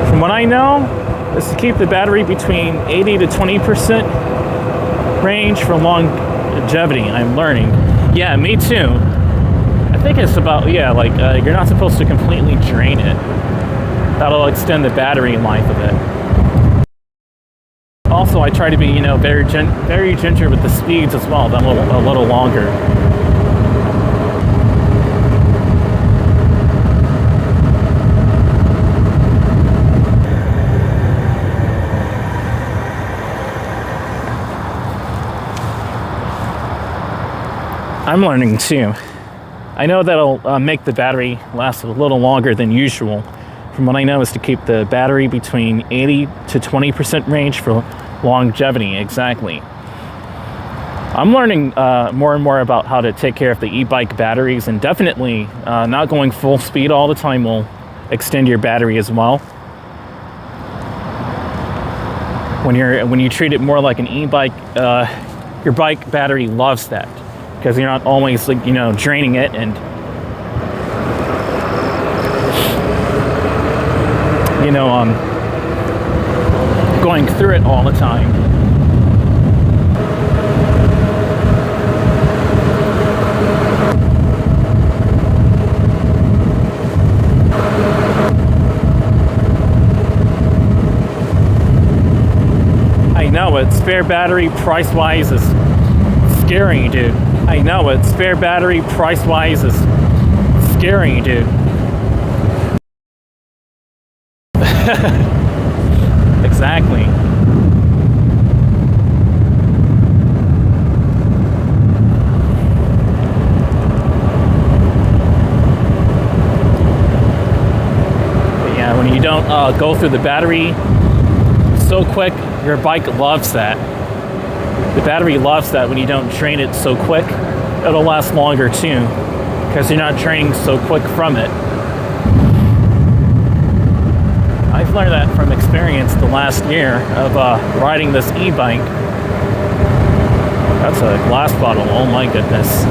From what I know, is to keep the battery between 80 to 20% range for longevity. I'm learning. Yeah, me too. I think it's about, yeah, like you're not supposed to completely drain it. That'll extend the battery life of it. Also, I try to be, very ginger with the speeds as well. Then a little longer. I'm learning too. I know that'll make the battery last a little longer than usual. From what I know is to keep the battery between 80 to 20% range for longevity, exactly. I'm learning more and more about how to take care of the e-bike batteries, and definitely not going full speed all the time will extend your battery as well. When you treat it more like an e-bike, your bike battery loves that, because you're not always, like, you know, draining it and, you know, going through it all the time. I know it. Spare battery price-wise is scary, dude. I know it. Spare battery price-wise is scary, dude. Exactly. But yeah, when you don't go through the battery so quick, your bike loves that. The battery loves that when you don't drain it so quick. It'll last longer too, because you're not draining so quick from it. I've learned that from experience the last year of riding this e-bike. That's a glass bottle, oh my goodness.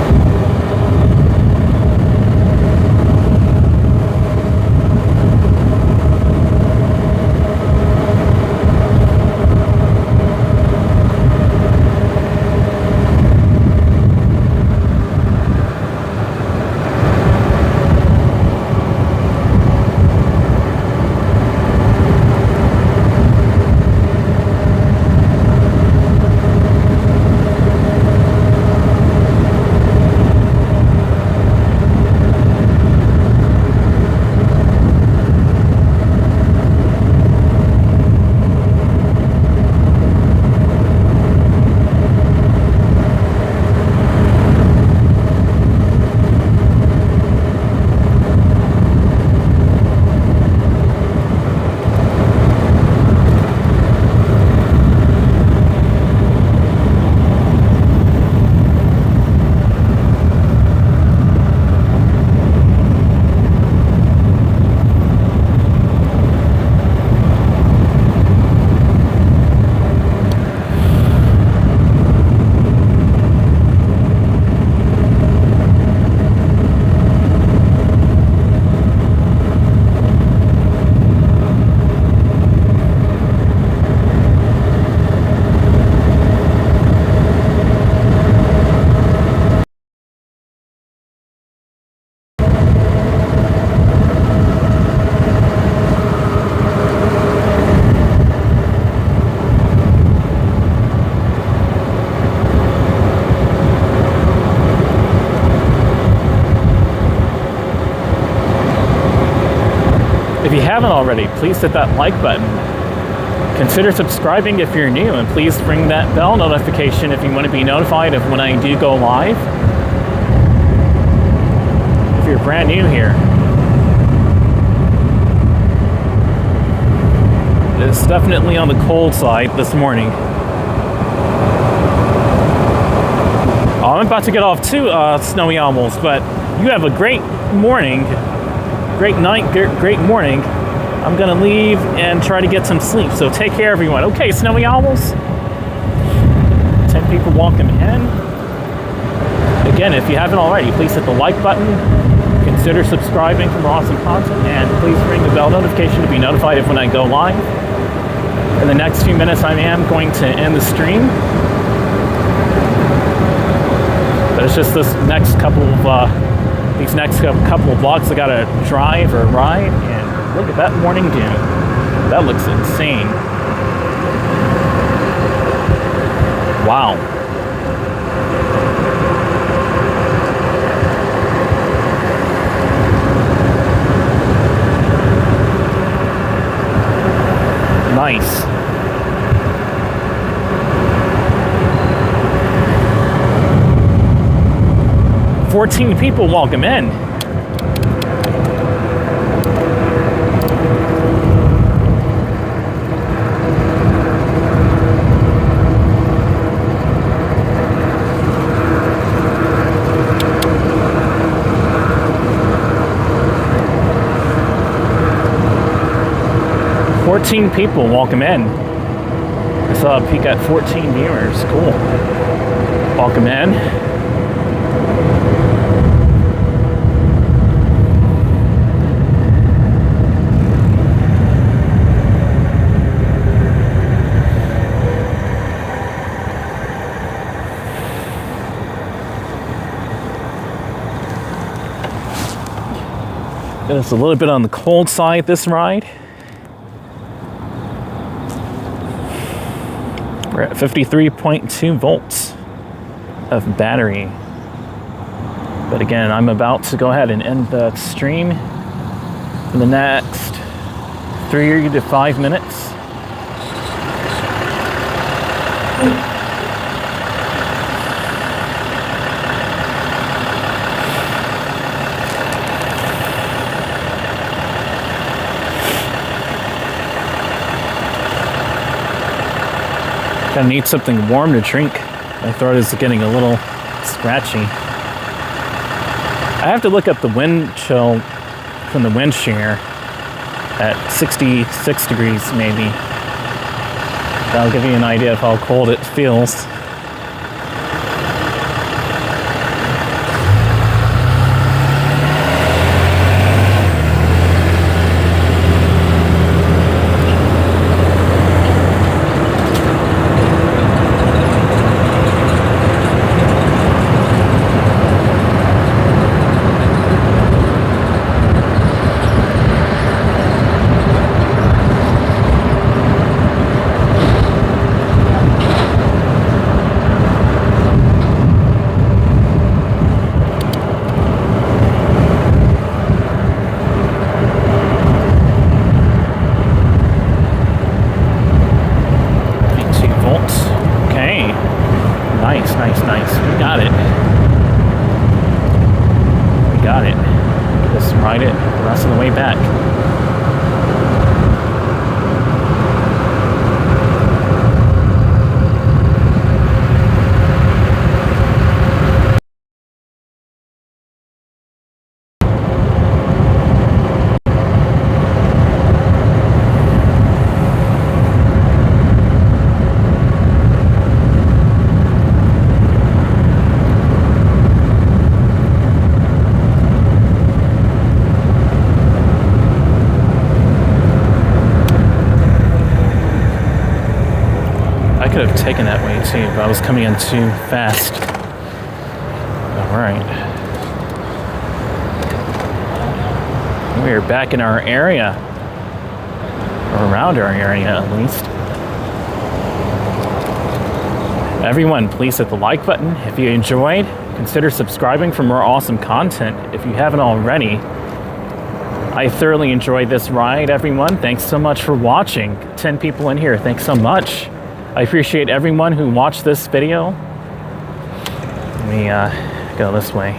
If you haven't already, please hit that like button. Consider subscribing if you're new, and please ring that bell notification if you want to be notified of when I do go live. If you're brand new here. It's definitely on the cold side this morning. I'm about to get off too, Snowy Owls, but you have a great morning, great night, great morning. I'm gonna leave and try to get some sleep, so take care, everyone. Okay, Snowy Owls. 10 people welcome in. Again, if you haven't already, please hit the like button. Consider subscribing for more awesome content, and please ring the bell notification to be notified of when I go live. In the next few minutes, I am going to end the stream. But it's just this next couple of vlogs I gotta drive or ride, and look at that morning dew. That looks insane. Wow. Nice. 14 people, welcome in. People, welcome in. I saw a peek at 14 viewers. Cool. Welcome in. It's a little bit on the cold side this ride. We're at 53.2 volts of battery. But again, I'm about to go ahead and end the stream in the next 3 to 5 minutes. I need something warm to drink. My throat is getting a little scratchy. I have to look up the wind chill from the wind shear at 66 degrees maybe. That'll give you an idea of how cold it feels. Could have taken that way too, but I was coming in too fast. All right. We are back in our area, or around our area at least. Everyone, please hit the like button if you enjoyed. Consider subscribing for more awesome content if you haven't already. I thoroughly enjoyed this ride, everyone. Thanks so much for watching. 10 people in here, thanks so much. I appreciate everyone who watched this video. Let me go this way.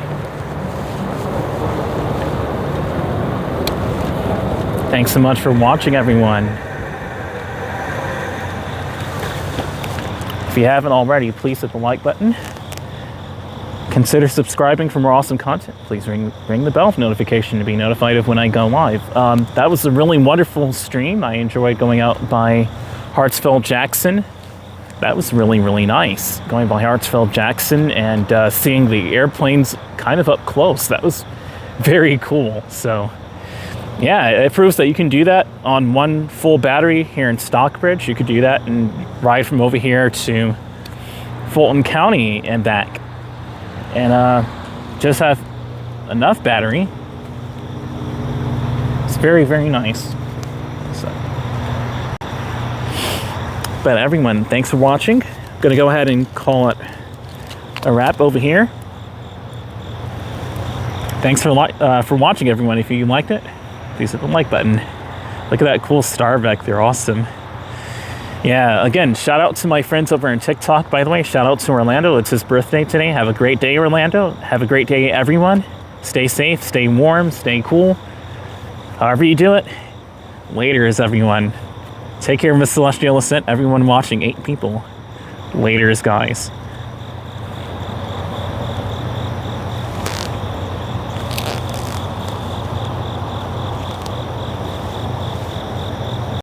Thanks so much for watching, everyone. If you haven't already, please hit the like button. Consider subscribing for more awesome content. Please ring the bell for notification to be notified of when I go live. That was a really wonderful stream. I enjoyed going out by Hartsfield Jackson. That was really, really nice. Going by Hartsfield Jackson and seeing the airplanes kind of up close. That was very cool. So yeah, it proves that you can do that on one full battery here in Stockbridge. You could do that and ride from over here to Fulton County and back. And just have enough battery. It's very, very nice. So. But everyone, thanks for watching. I'm gonna go ahead and call it a wrap over here. Thanks for watching, everyone. If you liked it, please hit the like button. Look at that cool star back there, awesome. Yeah, again, shout out to my friends over in TikTok, by the way. Shout out to Orlando. It's his birthday today. Have a great day, Orlando. Have a great day, everyone. Stay safe, stay warm, stay cool. However you do it. Laters, everyone. Take care, Miss Celestial Ascent. Everyone watching, 8 people. Laters, guys.